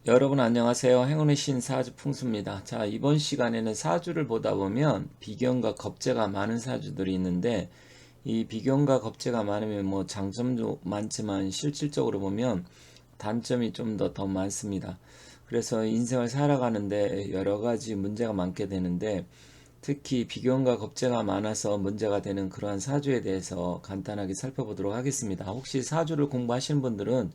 여러분 안녕하세요. 행운의 신 사주 풍수입니다. 자, 이번 시간에는 사주를 보다 보면 비견과 겁재가 많은 사주들이 있는데 이 비견과 겁재가 많으면 뭐 장점도 많지만 실질적으로 보면 단점이 좀 더 많습니다. 그래서 인생을 살아가는데 여러 가지 문제가 많게 되는데 특히 비견과 겁재가 많아서 문제가 되는 그러한 사주에 대해서 간단하게 살펴보도록 하겠습니다. 혹시 사주를 공부하시는 분들은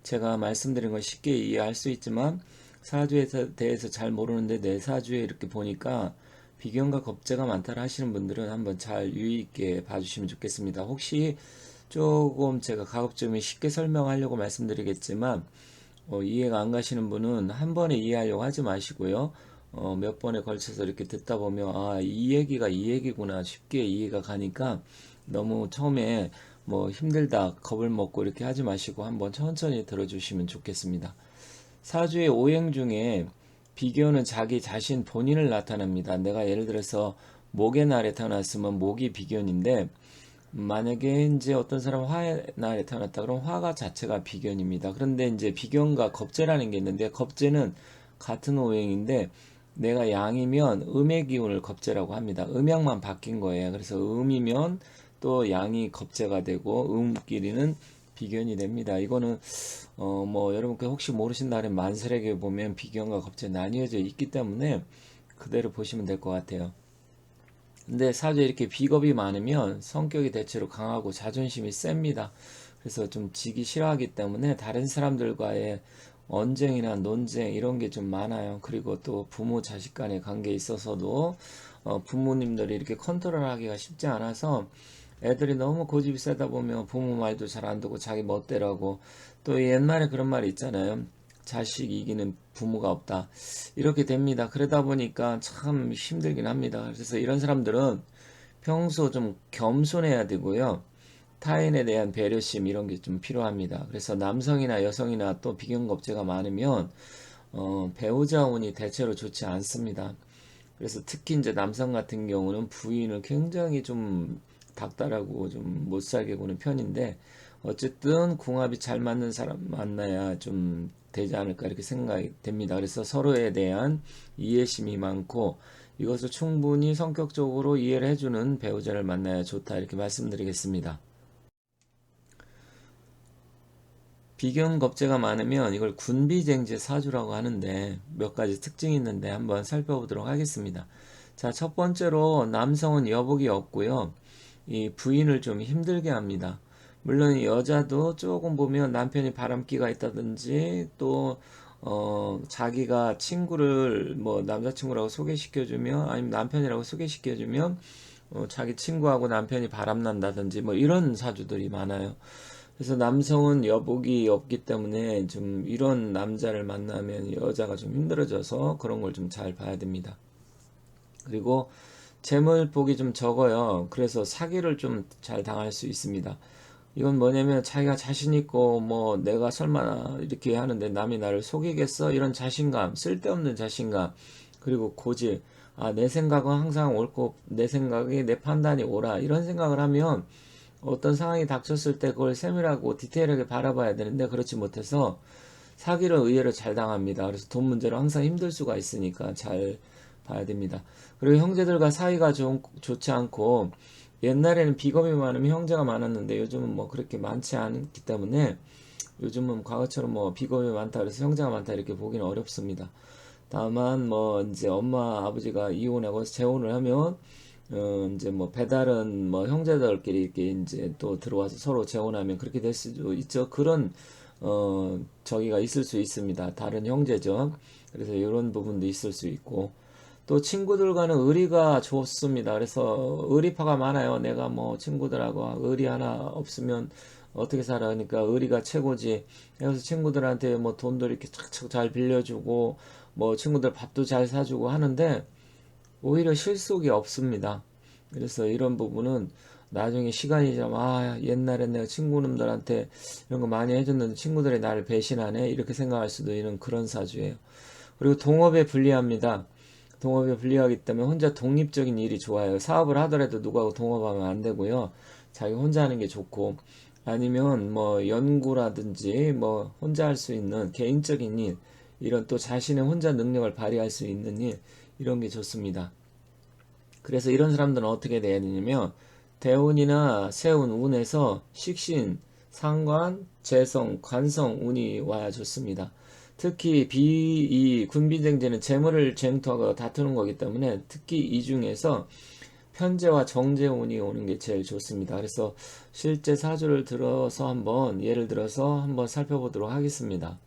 제가 말씀드린 걸 쉽게 이해할 수 있지만 사주에 대해서 잘 모르는데 내 사주에 이렇게 보니까 비견과 겁재가 많다라 하시는 분들은 한번 잘 유의 있게 봐주시면 좋겠습니다. 혹시 조금 제가 가급적이면 쉽게 설명하려고 말씀드리겠지만 이해가 안 가시는 분은 한 번에 이해하려고 하지 마시고요. 몇 번에 걸쳐서 이렇게 듣다 보면 이 얘기가 이 얘기구나 쉽게 이해가 가니까 너무 처음에 뭐 힘들다 겁을 먹고 이렇게 하지 마시고 한번 천천히 들어주시면 좋겠습니다. 사주의 오행 중에 비교는 자기 자신 본인을 나타냅니다. 내가 예를 들어서 목의 날에 태어났으면 목이 비견인데 만약에 이제 어떤 사람 화의 날에 태어났다 그러면 화가 자체가 비견입니다. 그런데 이제 비견과 겁재라는 게 있는데 겁재는 같은 오행인데 내가 양이면 음의 기운을 겁재라고 합니다. 음양만 바뀐 거예요. 그래서 음이면 또 양이 겁재가 되고 음끼리는 비견이 됩니다. 이거는 뭐 여러분께 혹시 모르신다면 만설에게 보면 비견과 겁재 나뉘어져 있기 때문에 그대로 보시면 될 것 같아요. 근데 사주에 이렇게 비겁이 많으면 성격이 대체로 강하고 자존심이 셉니다. 그래서 좀 지기 싫어하기 때문에 다른 사람들과의 언쟁이나 논쟁 이런 게 좀 많아요. 그리고 또 부모 자식 간의 관계에 있어서도 부모님들이 이렇게 컨트롤하기가 쉽지 않아서 애들이 너무 고집이 세다 보면 부모 말도 잘 안 듣고 자기 멋대로 하고 또 옛말에 그런 말이 있잖아요. 자식 이기는 부모가 없다. 이렇게 됩니다. 그러다 보니까 참 힘들긴 합니다. 그래서 이런 사람들은 평소 좀 겸손해야 되고요. 타인에 대한 배려심 이런 게 좀 필요합니다. 그래서 남성이나 여성이나 또 비견겁제가 많으면 배우자 운이 대체로 좋지 않습니다. 그래서 특히 이제 남성 같은 경우는 부인을 굉장히 좀 닥달하고 좀 못 살게 구는 편인데 어쨌든 궁합이 잘 맞는 사람 만나야 좀 되지 않을까 이렇게 생각이 됩니다. 그래서 서로에 대한 이해심이 많고 이것을 충분히 성격적으로 이해를 해주는 배우자를 만나야 좋다 이렇게 말씀드리겠습니다. 비견겁제가 많으면 이걸 군비쟁제 사주라고 하는데 몇 가지 특징이 있는데 한번 살펴보도록 하겠습니다. 자, 첫 번째로 남성은 여복이 없고요. 이 부인을 좀 힘들게 합니다. 물론 여자도 조금 보면 남편이 바람기가 있다든지 또 자기가 친구를 뭐 남자친구라고 소개시켜주면 아니면 남편이라고 소개시켜주면 자기 친구하고 남편이 바람난다든지 뭐 이런 사주들이 많아요. 그래서 남성은 여복이 없기 때문에 좀 이런 남자를 만나면 여자가 좀 힘들어져서 그런 걸 좀 잘 봐야 됩니다. 그리고 재물복이 좀 적어요. 그래서 사기를 좀 잘 당할 수 있습니다. 이건 뭐냐면 자기가 자신 있고 뭐 내가 설마 이렇게 하는데 남이 나를 속이겠어? 이런 자신감, 쓸데없는 자신감, 그리고 고집. 내 생각은 항상 옳고 내 생각이 내 판단이 옳아. 이런 생각을 하면 어떤 상황이 닥쳤을 때 그걸 세밀하고 디테일하게 바라봐야 되는데 그렇지 못해서 사기를 의외로 잘 당합니다. 그래서 돈 문제로 항상 힘들 수가 있으니까 잘 봐야 됩니다. 그리고 형제들과 사이가 좋지 않고 옛날에는 비겁이 많으면 형제가 많았는데 요즘은 뭐 그렇게 많지 않기 때문에 요즘은 과거처럼 뭐 비겁이 많다 그래서 형제가 많다 이렇게 보기는 어렵습니다. 다만 뭐 이제 엄마 아버지가 이혼하고 재혼을 하면 이제 뭐 배달은 뭐 형제들끼리 이렇게 이제 또 들어와서 서로 재혼하면 그렇게 될 수도 있죠. 그런 저기가 있을 수 있습니다. 다른 형제죠. 그래서 이런 부분도 있을 수 있고 또 친구들과는 의리가 좋습니다. 그래서 의리파가 많아요. 내가 뭐 친구들하고 의리 하나 없으면 어떻게 살아? 그러니까 의리가 최고지. 그래서 친구들한테 뭐 돈도 이렇게 착착 잘 빌려주고 뭐 친구들 밥도 잘 사주고 하는데 오히려 실속이 없습니다. 그래서 이런 부분은 나중에 시간이 지나면 옛날에 내가 친구놈들한테 이런 거 많이 해줬는데 친구들이 나를 배신하네 이렇게 생각할 수도 있는 그런 사주예요. 그리고 동업에 불리합니다. 동업에 불리하기 때문에 혼자 독립적인 일이 좋아요. 사업을 하더라도 누구하고 동업하면 안 되고요. 자기 혼자 하는 게 좋고 아니면 뭐 연구라든지 뭐 혼자 할 수 있는 개인적인 일 이런 또 자신의 혼자 능력을 발휘할 수 있는 일, 이런 게 좋습니다. 그래서 이런 사람들은 어떻게 돼야 되냐면 대운이나 세운 운에서 식신, 상관, 재성, 관성 운이 와야 좋습니다. 특히 이 군비쟁제는 재물을 쟁투하고 다투는 거기 때문에 특히 이 중에서 편재와 정제 운이 오는 게 제일 좋습니다. 그래서 실제 사주를 들어서 한번 예를 들어서 한번 살펴보도록 하겠습니다.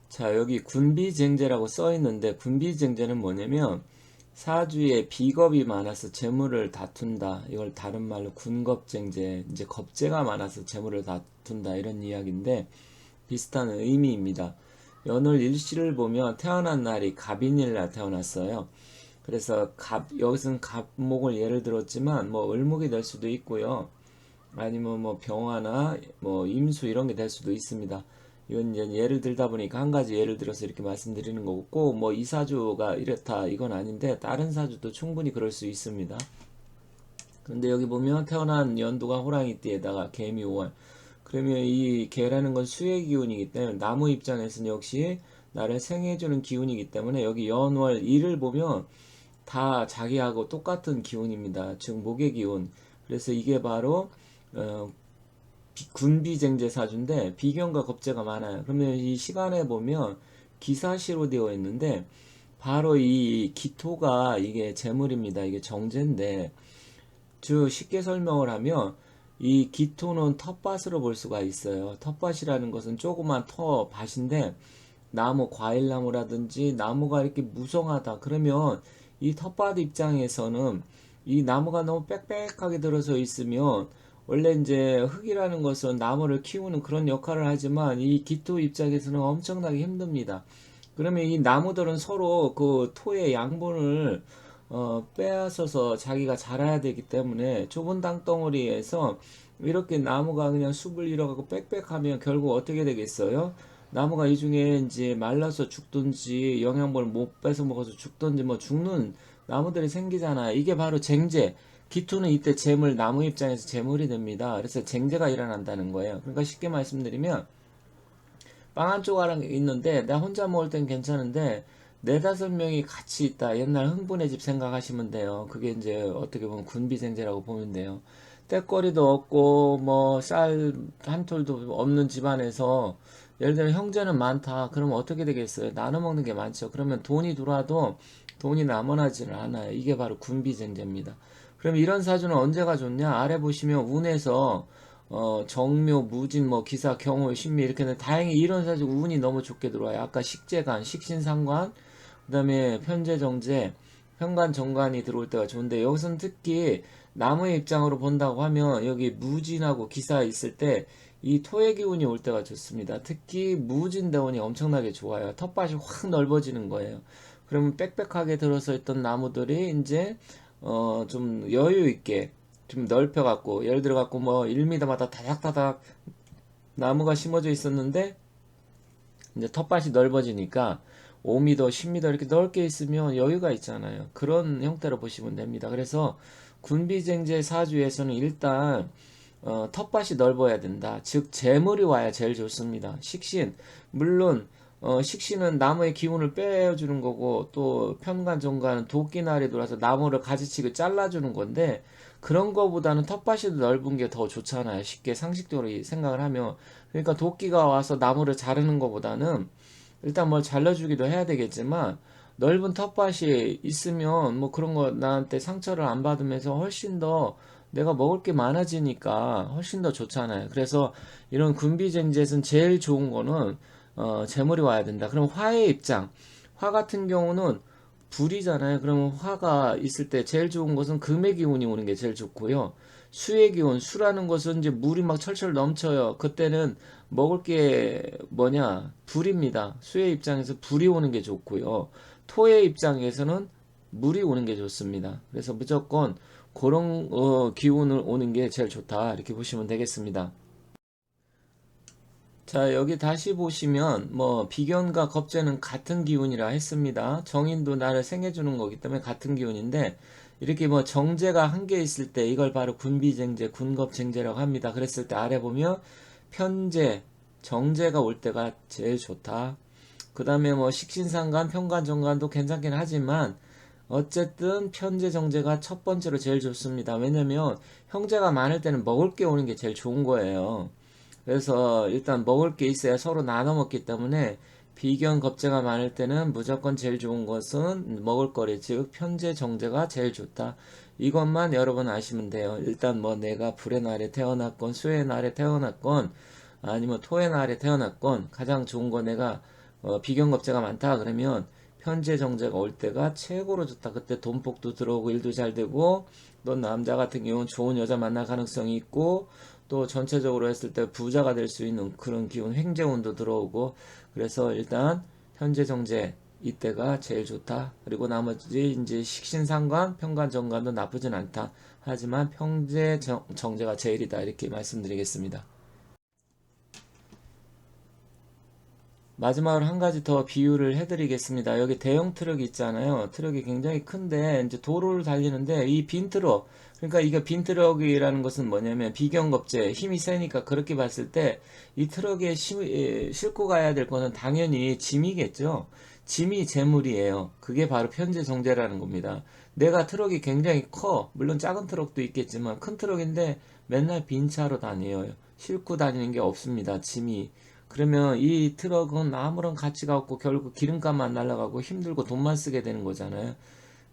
자, 여기 군비쟁제라고 써 있는데 군비쟁제는 뭐냐면 사주에 비겁이 많아서 재물을 다툰다. 이걸 다른 말로 군겁쟁제, 이제 겁재가 많아서 재물을 다툰다. 이런 이야기인데 비슷한 의미입니다. 연월 일시를 보면 태어난 날이 갑인일날 태어났어요. 그래서 여기서는 갑목을 예를 들었지만 뭐 을목이 될 수도 있고요. 아니면 뭐 병화나 뭐 임수 이런 게 될 수도 있습니다. 이건 이제 예를 들다 보니까 한 가지 예를 들어서 이렇게 말씀드리는 거고 꼭 뭐 이 사주가 이렇다 이건 아닌데 다른 사주도 충분히 그럴 수 있습니다. 그런데 여기 보면 태어난 연도가 호랑이띠에다가 개미 5월, 그러면 이 개라는 건 수의 기운이기 때문에 나무 입장에서는 역시 나를 생해주는 기운이기 때문에 여기 연월 일을 보면 다 자기하고 똑같은 기운입니다. 즉 목의 기운. 그래서 이게 바로 어, 군비쟁제 사주인데 비견과 겁재가 많아요. 그러면 이 시간에 보면 기사시로 되어 있는데 바로 이 기토가 이게 재물입니다. 이게 정제인데 즉 쉽게 설명을 하면 이 기토는 텃밭으로 볼 수가 있어요. 텃밭이라는 것은 조그만 텃밭인데 나무, 과일나무라든지 나무가 이렇게 무성하다. 그러면 이 텃밭 입장에서는 이 나무가 너무 빽빽하게 들어서 있으면 원래 이제 흙이라는 것은 나무를 키우는 그런 역할을 하지만 이 기토 입장에서는 엄청나게 힘듭니다. 그러면 이 나무들은 서로 그 토의 양분을 빼앗아서 자기가 자라야 되기 때문에 좁은 땅덩어리에서 이렇게 나무가 그냥 숲을 잃어가고 빽빽하면 결국 어떻게 되겠어요? 나무가 이 중에 이제 말라서 죽든지 영양분을 못 뺏어 먹어서 죽든지 뭐 죽는 나무들이 생기잖아요. 이게 바로 쟁제. 기토는 이때 재물, 나무 입장에서 재물이 됩니다. 그래서 쟁제가 일어난다는 거예요. 그러니까 쉽게 말씀드리면 빵 한 조각 있는데 나 혼자 먹을 땐 괜찮은데 네다섯 명이 같이 있다. 옛날 흥분의 집 생각하시면 돼요. 그게 이제 어떻게 보면 군비생제라고 보면 돼요. 때거리도 없고 뭐 쌀 한 톨도 없는 집안에서 예를 들어 형제는 많다. 그러면 어떻게 되겠어요? 나눠 먹는 게 많죠. 그러면 돈이 들어와도 돈이 남아나지는 않아요. 이게 바로 군비생제입니다. 그럼 이런 사주는 언제가 좋냐? 아래 보시면 운에서 정묘, 무진, 뭐 기사, 경호, 신미 이렇게 다행히 이런 사주 운이 너무 좋게 들어와요. 아까 식재간, 식신상관, 그다음에 편재, 정재, 현관, 정관이 들어올 때가 좋은데 여기서는 특히 나무의 입장으로 본다고 하면 여기 무진하고 기사 있을 때 이 토의 기운이 올 때가 좋습니다. 특히 무진 대운이 엄청나게 좋아요. 텃밭이 확 넓어지는 거예요. 그러면 빽빽하게 들어서 있던 나무들이 이제 좀 여유 있게 좀 넓혀 갖고 예를 들어 갖고 뭐 1m마다 다닥다닥 나무가 심어져 있었는데 이제 텃밭이 넓어지니까 5m, 10m 이렇게 넓게 있으면 여유가 있잖아요. 그런 형태로 보시면 됩니다. 그래서 군비쟁제 사주에서는 일단 텃밭이 넓어야 된다. 즉 재물이 와야 제일 좋습니다. 식신 물론 식신은 나무의 기운을 빼주는 거고 또 편관 정관은 도끼날이 돌아서 나무를 가지치고 잘라주는 건데 그런 거보다는 텃밭이 넓은 게 더 좋잖아요. 쉽게 상식적으로 생각을 하면 그러니까 도끼가 와서 나무를 자르는 것보다는 일단 뭘 잘라주기도 해야 되겠지만 넓은 텃밭이 있으면 뭐 그런 거 나한테 상처를 안 받으면서 훨씬 더 내가 먹을 게 많아지니까 훨씬 더 좋잖아요. 그래서 이런 군비쟁제에서는 제일 좋은 거는 재물이 와야 된다. 그럼 화의 입장. 화 같은 경우는 불이잖아요. 그러면 화가 있을 때 제일 좋은 것은 금의 기운이 오는 게 제일 좋고요. 수의 기운, 수라는 것은 이제 물이 막 철철 넘쳐요. 그때는 먹을 게 뭐냐? 불입니다. 수의 입장에서 불이 오는 게 좋고요. 토의 입장에서는 물이 오는 게 좋습니다. 그래서 무조건 그런 기운을 오는 게 제일 좋다. 이렇게 보시면 되겠습니다. 자, 여기 다시 보시면 뭐 비견과 겁재는 같은 기운이라 했습니다. 정인도 나를 생해주는 거기 때문에 같은 기운인데 이렇게 뭐 정제가 한 개 있을 때 이걸 바로 군비쟁제, 군겁쟁제라고 합니다. 그랬을 때 아래 보면 편제, 정제가 올 때가 제일 좋다. 그 다음에 뭐 식신상간, 편관정간도 괜찮긴 하지만 어쨌든 편제 정제가 첫 번째로 제일 좋습니다. 왜냐면 형제가 많을 때는 먹을 게 오는 게 제일 좋은 거예요. 그래서 일단 먹을 게 있어야 서로 나눠 먹기 때문에 비견 겁재가 많을 때는 무조건 제일 좋은 것은 먹을거리, 즉 편제 정제가 제일 좋다. 이것만 여러분 아시면 돼요. 일단 뭐 내가 불의 날에 태어났건 수의 날에 태어났건 아니면 토의 날에 태어났건 가장 좋은 거 내가 비견 겁재가 많다 그러면 편제 정제가 올 때가 최고로 좋다. 그때 돈복도 들어오고 일도 잘 되고 또 남자 같은 경우는 좋은 여자 만날 가능성이 있고 또 전체적으로 했을 때 부자가 될 수 있는 그런 기운, 횡재운도 들어오고 그래서 일단 현재 정제 이때가 제일 좋다. 그리고 나머지 이제 식신상관, 편관정관도 나쁘진 않다. 하지만 평제 정제가 제일이다. 이렇게 말씀드리겠습니다. 마지막으로 한 가지 더 비유를 해드리겠습니다. 여기 대형 트럭 있잖아요. 트럭이 굉장히 큰데 이제 도로를 달리는데 이 빈 트럭, 그러니까 이게 빈 트럭이라는 것은 뭐냐면 비경겁제 힘이 세니까 그렇게 봤을 때 이 트럭에 싣고 가야 될 것은 당연히 짐이겠죠. 짐이 재물이에요. 그게 바로 편재 정제라는 겁니다. 내가 트럭이 굉장히 커. 물론 작은 트럭도 있겠지만 큰 트럭인데 맨날 빈 차로 다녀요. 싣고 다니는 게 없습니다. 짐이. 그러면 이 트럭은 아무런 가치가 없고 결국 기름값만 날라가고 힘들고 돈만 쓰게 되는 거잖아요.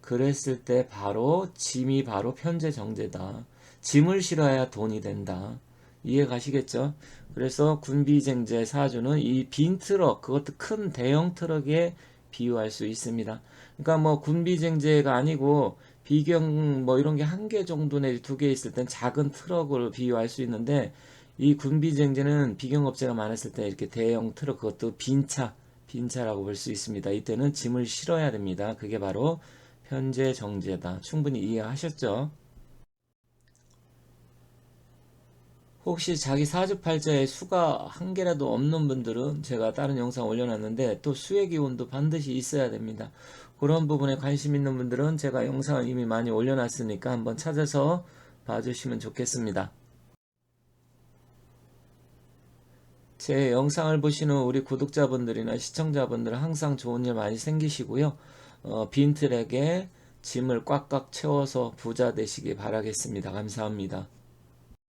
그랬을 때 바로 짐이 바로 편재 정제다. 짐을 실어야 돈이 된다. 이해 가시겠죠? 그래서 군비쟁제 사주는 이 빈 트럭, 그것도 큰 대형 트럭에 비유할 수 있습니다. 그러니까 뭐 군비쟁제가 아니고 비경 뭐 이런 게 한 개 정도 내지 두 개 있을 땐 작은 트럭으로 비유할 수 있는데 이 군비쟁제는 비경업체가 많았을 때 이렇게 대형 트럭 그것도 빈차라고 볼 수 있습니다. 이때는 짐을 실어야 됩니다. 그게 바로 편재 정제다. 충분히 이해하셨죠? 혹시 자기 사주팔자에 수가 한 개라도 없는 분들은 제가 다른 영상 올려놨는데 또 수의 기운도 반드시 있어야 됩니다. 그런 부분에 관심 있는 분들은 제가 영상을 이미 많이 올려놨으니까 한번 찾아서 봐주시면 좋겠습니다. 제 영상을 보시는 우리 구독자분들이나 시청자분들은 항상 좋은 일 많이 생기시고요. 빈 트랙에 짐을 꽉꽉 채워서 부자 되시기 바라겠습니다. 감사합니다.